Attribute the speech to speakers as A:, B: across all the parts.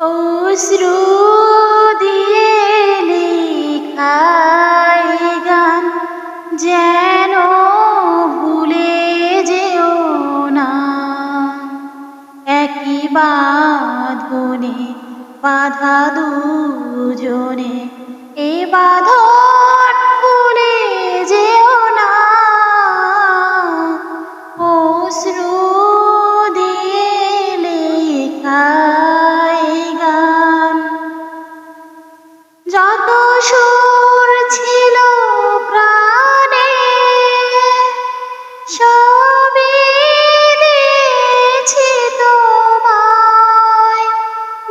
A: অশ্রু দিয়ে লেখাই গান যেন ভুলে যেও না। একই বাঁধনে বাঁধা দুজনে, এ বাঁধন ভুলে যেও না। অশ্রু দিয়ে লেখাই গান, যত সুর ছিল প্রাণে সবই দিয়েছি তোমায়,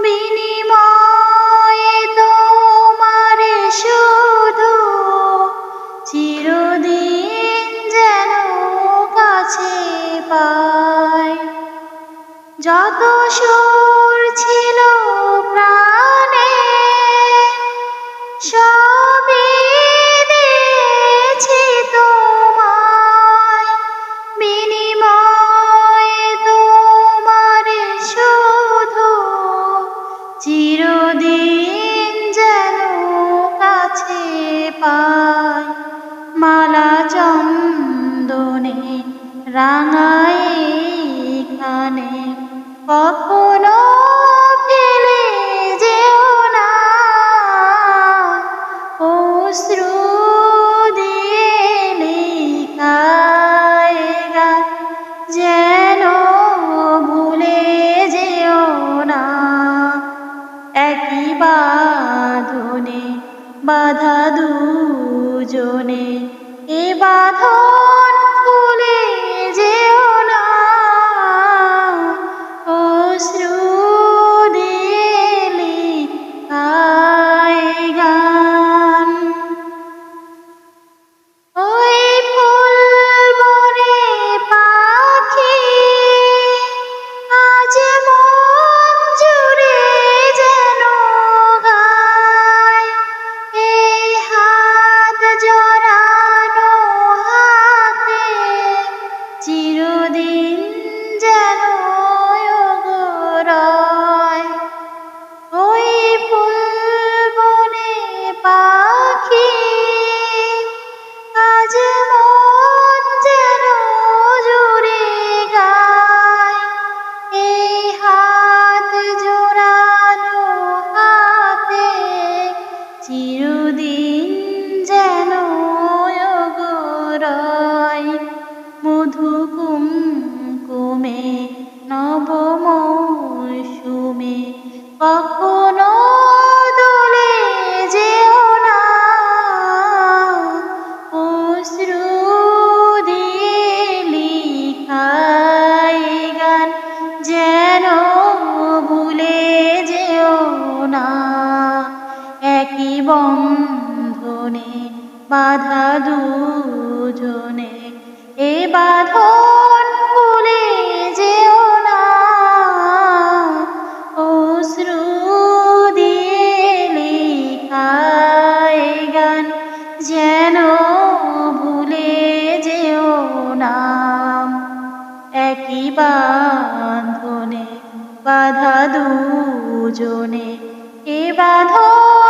A: বিনিময়ে তোমারে শুধু চিরদিন যেন কাছে পাই। যত সুর ছিল প্রাণে সবই দিয়েছি তোমায়, বিনিময়ে তোমারে শুধু চিরদিন যেন কাছে পাই। মালা চন্দনে রাঙাই খানে কখনো ফেলে যেও না। অশ্রু দিয়ে লেখাই গান যেন ভুলে যেও না। একই বাঁধনে বাঁধা দুজনে, এ বাঁধন ভুলে যেও না। অশ্রু দিয়ে লেখাই গান। ওই ফুল বনে পাখি আজ মন জুড়ে যেন গায়, এই হাত জড়ানো হাতে চিরদিন যেন রয়। ওই ফুল বনে পাখি আজ মন যেন জুড়ে গায়, এই হাত জোড়ানো হাতে চিরদিন যেন রয়। মধু কুমকুমে নব মৌসুমে কখনো দোলে যেও না। অশ্রু দিয়ে লেখাই গান যেন ভুলে যেও না। একই বন্ধনে বাঁধা দুজনে, এ বাঁধন ভুলে যেও না। অশ্রু দিয়ে লেখাই গান যেন ভুলে যেও না। একই বাঁধনে বাঁধা দুজনে, এ বাঁধন